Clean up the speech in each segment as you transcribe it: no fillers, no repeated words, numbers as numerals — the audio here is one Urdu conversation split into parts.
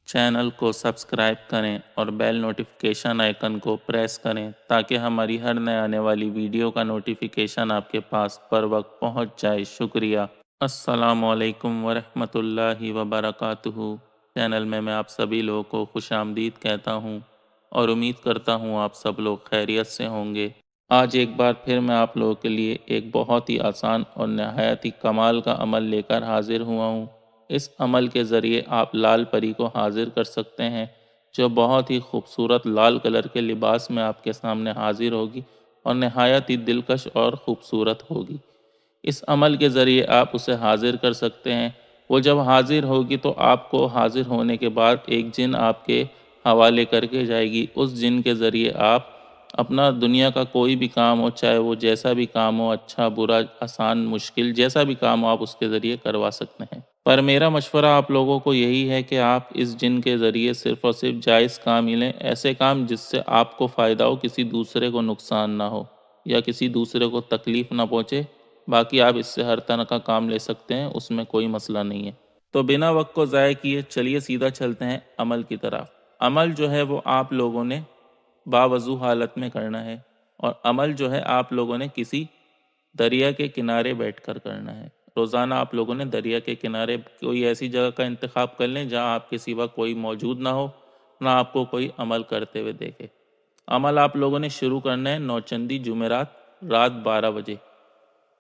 چینل کو سبسکرائب کریں اور بیل نوٹیفیکیشن آئیکن کو پریس کریں تاکہ ہماری ہر نئے آنے والی ویڈیو کا نوٹیفیکیشن آپ کے پاس پر وقت پہنچ جائے۔ شکریہ۔ السلام علیکم ورحمۃ اللہ وبرکاتہ۔ چینل میں آپ سبھی لوگوں کو خوش آمدید کہتا ہوں اور امید کرتا ہوں آپ سب لوگ خیریت سے ہوں گے۔ آج ایک بار پھر میں آپ لوگوں کے لیے ایک بہت ہی آسان اور نہایت ہی کمال کا عمل لے کر حاضر ہوا ہوں۔ اس عمل کے ذریعے آپ لال پری کو حاضر کر سکتے ہیں، جو بہت ہی خوبصورت لال کلر کے لباس میں آپ کے سامنے حاضر ہوگی اور نہایت ہی دلکش اور خوبصورت ہوگی۔ اس عمل کے ذریعے آپ اسے حاضر کر سکتے ہیں۔ وہ جب حاضر ہوگی تو آپ کو حاضر ہونے کے بعد ایک جن آپ کے حوالے کر کے جائے گی۔ اس جن کے ذریعے آپ اپنا دنیا کا کوئی بھی کام ہو، چاہے وہ جیسا بھی کام ہو، اچھا برا آسان مشکل، جیسا بھی کام ہو آپ اس کے ذریعے کروا سکتے ہیں۔ پر میرا مشورہ آپ لوگوں کو یہی ہے کہ آپ اس جن کے ذریعے صرف اور صرف جائز کام ہی لیں، ایسے کام جس سے آپ کو فائدہ ہو، کسی دوسرے کو نقصان نہ ہو یا کسی دوسرے کو تکلیف نہ پہنچے۔ باقی آپ اس سے ہر طرح کا کام لے سکتے ہیں، اس میں کوئی مسئلہ نہیں ہے۔ تو بنا وقت کو ضائع کیے چلیے سیدھا چلتے ہیں عمل کی طرف۔ عمل جو ہے وہ آپ لوگوں نے باوضو حالت میں کرنا ہے، اور عمل جو ہے آپ لوگوں نے کسی دریا کے کنارے بیٹھ کر کرنا ہے۔ روزانہ آپ لوگوں نے دریا کے کنارے کوئی ایسی جگہ کا انتخاب کر لیں جہاں آپ کے سوا کوئی موجود نہ ہو، نہ آپ کو کوئی عمل کرتے ہوئے دیکھے۔ عمل آپ لوگوں نے شروع کرنا ہے نوچندی جمعرات رات 12 بجے۔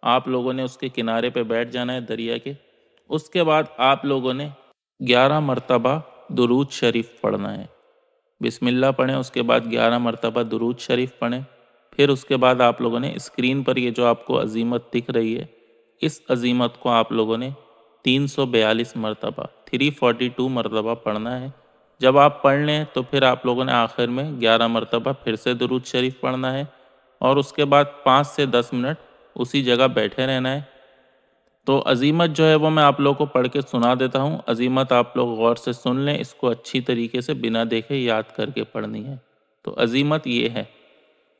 آپ لوگوں نے اس کے کنارے پہ بیٹھ جانا ہے دریا کے۔ اس کے بعد آپ لوگوں نے 11 مرتبہ درود شریف پڑھنا ہے۔ بسم اللہ پڑھیں، اس کے بعد 11 مرتبہ درود شریف پڑھیں۔ پھر اس کے بعد آپ لوگوں نے اسکرین پر یہ جو آپ کو عظیمت دکھ رہی ہے، اس عظیمت کو آپ لوگوں نے 342 مرتبہ 342 مرتبہ پڑھنا ہے۔ جب آپ پڑھ لیں تو پھر آپ لوگوں نے آخر میں 11 مرتبہ پھر سے درود شریف پڑھنا ہے، اور اس کے بعد 5 سے 10 منٹ اسی جگہ بیٹھے رہنا ہے۔ تو عظیمت جو ہے وہ میں آپ لوگوں کو پڑھ کے سنا دیتا ہوں۔ عظیمت آپ لوگ غور سے سن لیں، اس کو اچھی طریقے سے بنا دیکھے یاد کر کے پڑھنی ہے۔ تو عظیمت یہ ہے: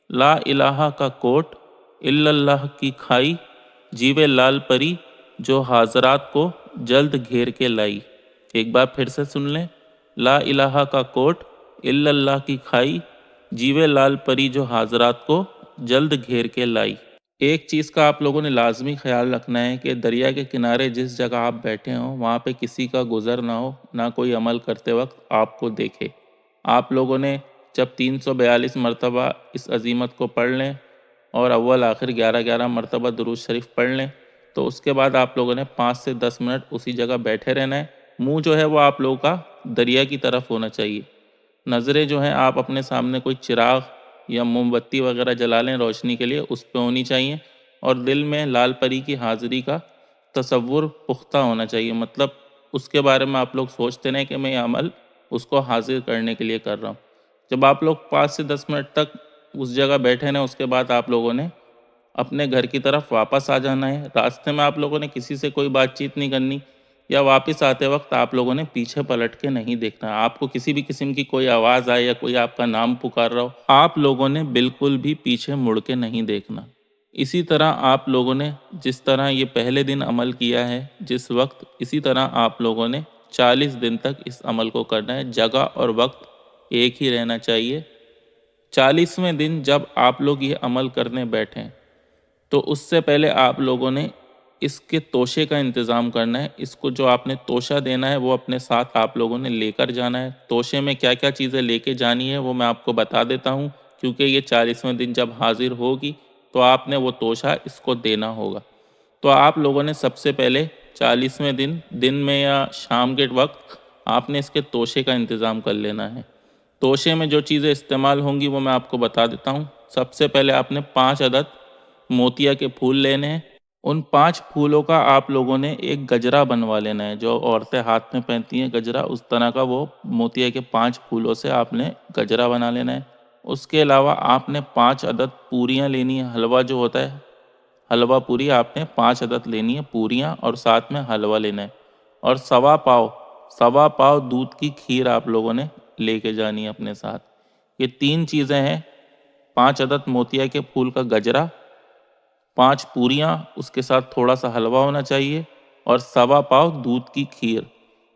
لا الہ کا کوٹ، الا اللہ کی کھائی، جیوے لال پری جو حاضرات کو جلد گھیر کے لائی۔ ایک بار پھر سے سن لیں: لا الہ کا کوٹ، الا اللہ کی کھائی، جیوے لال پری جو حاضرات کو جلد گھیر کے لائی۔ ایک چیز کا آپ لوگوں نے لازمی خیال رکھنا ہے کہ دریا کے کنارے جس جگہ آپ بیٹھے ہوں وہاں پہ کسی کا گزر نہ ہو، نہ کوئی عمل کرتے وقت آپ کو دیکھے۔ آپ لوگوں نے جب 342 مرتبہ اس عظیمت کو پڑھ لیں اور اول آخر 11 مرتبہ درود شریف پڑھ لیں، تو اس کے بعد آپ لوگوں نے 5 سے 10 منٹ اسی جگہ بیٹھے رہنا ہے۔ منہ جو ہے وہ آپ لوگوں کا دریا کی طرف ہونا چاہیے۔ نظریں جو ہیں آپ اپنے سامنے کوئی چراغ یا موم بتی وغیرہ جلا لیں روشنی کے لیے، اس پہ ہونی چاہیے، اور دل میں لال پری کی حاضری کا تصور پختہ ہونا چاہیے۔ مطلب اس کے بارے میں آپ لوگ سوچتے رہیں کہ میں یہ عمل اس کو حاضر کرنے کے لیے کر رہا ہوں۔ جب آپ لوگ 5 سے 10 منٹ تک اس جگہ بیٹھے رہیں، اس کے بعد آپ لوگوں نے اپنے گھر کی طرف واپس آ جانا ہے۔ راستے میں آپ لوگوں نے کسی سے کوئی بات چیت نہیں کرنی، یا واپس آتے وقت آپ لوگوں نے پیچھے پلٹ کے نہیں دیکھنا۔ آپ کو کسی بھی قسم کی کوئی آواز آئے یا کوئی آپ کا نام پکار رہا ہو، آپ لوگوں نے بالکل بھی پیچھے مڑ کے نہیں دیکھنا۔ اسی طرح آپ لوگوں نے جس طرح یہ پہلے دن عمل کیا ہے جس وقت، اسی طرح آپ لوگوں نے 40 دن تک اس عمل کو کرنا ہے۔ جگہ اور وقت ایک ہی رہنا چاہیے۔ 40ویں دن جب آپ لوگ یہ عمل کرنے بیٹھیں تو اس سے پہلے آپ لوگوں نے اس کے توشے کا انتظام کرنا ہے۔ اس کو جو آپ نے توشہ دینا ہے وہ اپنے ساتھ آپ لوگوں نے لے کر جانا ہے۔ توشے میں کیا کیا چیزیں لے کے جانی ہے وہ میں آپ کو بتا دیتا ہوں، کیونکہ یہ 40ویں دن جب حاضر ہوگی تو آپ نے وہ توشہ اس کو دینا ہوگا۔ تو آپ لوگوں نے سب سے پہلے 40ویں دن میں یا شام کے وقت آپ نے اس کے توشے کا انتظام کر لینا ہے۔ توشے میں جو چیزیں استعمال ہوں گی وہ میں آپ کو بتا دیتا ہوں۔ سب سے پہلے آپ نے 5 عدد موتیا کے پھول لینے ہیں۔ ان 5 پھولوں کا آپ لوگوں نے ایک گجرا بنوا لینا ہے، جو عورتیں ہاتھ میں پہنتی ہیں گجرا، اس طرح کا وہ موتیا کے 5 پھولوں سے آپ نے گجرا بنا لینا ہے۔ اس کے علاوہ آپ نے 5 عدد پوریاں لینی ہیں۔ حلوہ جو ہوتا ہے، حلوہ پوری آپ نے 5 عدد لینی ہے پوریاں، اور ساتھ میں حلوہ لینا ہے، اور سوا پاؤ دودھ کی کھیر آپ لوگوں نے لے کے جانی ہے اپنے ساتھ۔ یہ 3 چیزیں ہیں: 5 عدد موتیا کے پھول کا گجرا، 5 پوریاں، اس کے ساتھ تھوڑا سا حلوہ ہونا چاہیے، اور سوا پاؤ دودھ کی کھیر۔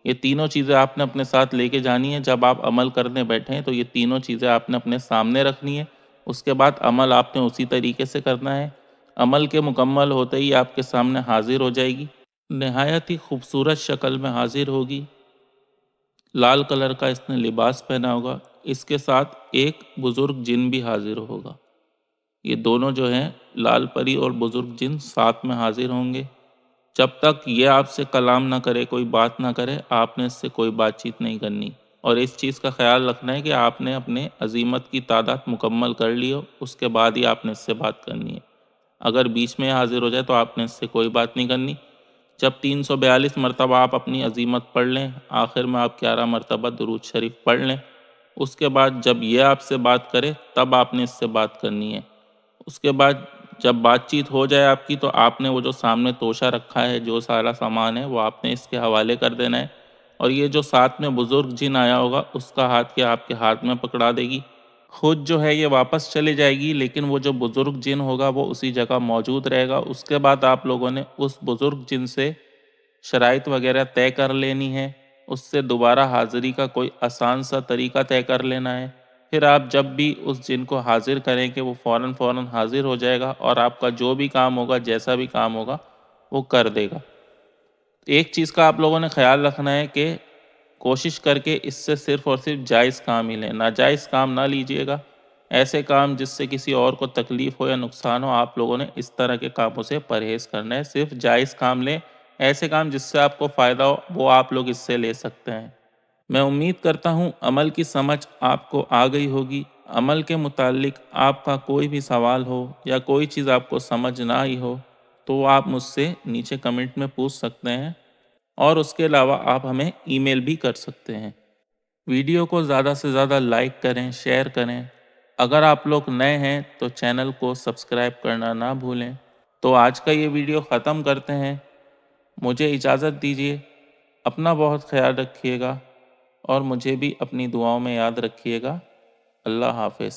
یہ تینوں چیزیں آپ نے اپنے ساتھ لے کے جانی ہے۔ جب آپ عمل کرنے بیٹھیں تو یہ تینوں چیزیں آپ نے اپنے سامنے رکھنی ہے۔ اس کے بعد عمل آپ نے اسی طریقے سے کرنا ہے۔ عمل کے مکمل ہوتے ہی آپ کے سامنے حاضر ہو جائے گی، نہایت ہی خوبصورت شکل میں حاضر ہوگی۔ لال کلر کا اس نے لباس پہنا ہوگا، اس کے ساتھ ایک بزرگ جن بھی حاضر ہوگا۔ یہ دونوں جو ہیں لال پری اور بزرگ جن ساتھ میں حاضر ہوں گے۔ جب تک یہ آپ سے کلام نہ کرے، کوئی بات نہ کرے، آپ نے اس سے کوئی بات چیت نہیں کرنی، اور اس چیز کا خیال رکھنا ہے کہ آپ نے اپنے عزیمت کی تعداد مکمل کر لی ہو، اس کے بعد ہی آپ نے اس سے بات کرنی ہے۔ اگر بیچ میں حاضر ہو جائے تو آپ نے اس سے کوئی بات نہیں کرنی۔ جب 342 مرتبہ آپ اپنی عزیمت پڑھ لیں، آخر میں آپ 11 مرتبہ درود شریف پڑھ لیں، اس کے بعد جب یہ آپ سے بات کرے تب آپ نے اس سے بات کرنی ہے۔ اس کے بعد جب بات چیت ہو جائے آپ کی، تو آپ نے وہ جو سامنے توشہ رکھا ہے، جو سارا سامان ہے، وہ آپ نے اس کے حوالے کر دینا ہے، اور یہ جو ساتھ میں بزرگ جن آیا ہوگا اس کا ہاتھ کے آپ کے ہاتھ میں پکڑا دے گی۔ خود جو ہے یہ واپس چلے جائے گی، لیکن وہ جو بزرگ جن ہوگا وہ اسی جگہ موجود رہے گا۔ اس کے بعد آپ لوگوں نے اس بزرگ جن سے شرائط وغیرہ طے کر لینی ہے، اس سے دوبارہ حاضری کا کوئی آسان سا طریقہ طے کر لینا ہے۔ پھر آپ جب بھی اس جن کو حاضر کریں کہ وہ فوراً حاضر ہو جائے گا، اور آپ کا جو بھی کام ہوگا، جیسا بھی کام ہوگا، وہ کر دے گا۔ ایک چیز کا آپ لوگوں نے خیال رکھنا ہے کہ کوشش کر کے اس سے صرف اور صرف جائز کام ہی لیں، ناجائز کام نہ لیجیے گا۔ ایسے کام جس سے کسی اور کو تکلیف ہو یا نقصان ہو، آپ لوگوں نے اس طرح کے کاموں سے پرہیز کرنا ہے۔ صرف جائز کام لیں، ایسے کام جس سے آپ کو فائدہ ہو وہ آپ لوگ اس سے لے سکتے ہیں۔ میں امید کرتا ہوں عمل کی سمجھ آپ کو آ گئی ہوگی۔ عمل کے متعلق آپ کا کوئی بھی سوال ہو یا کوئی چیز آپ کو سمجھ نہ آئی ہو تو آپ مجھ سے نیچے کمنٹ میں پوچھ سکتے ہیں، اور اس کے علاوہ آپ ہمیں ای میل بھی کر سکتے ہیں۔ ویڈیو کو زیادہ سے زیادہ لائک کریں، شیئر کریں۔ اگر آپ لوگ نئے ہیں تو چینل کو سبسکرائب کرنا نہ بھولیں۔ تو آج کا یہ ویڈیو ختم کرتے ہیں۔ مجھے اجازت دیجیے، اپنا بہت خیال رکھیے گا، اور مجھے بھی اپنی دعاؤں میں یاد رکھیے گا۔ اللہ حافظ۔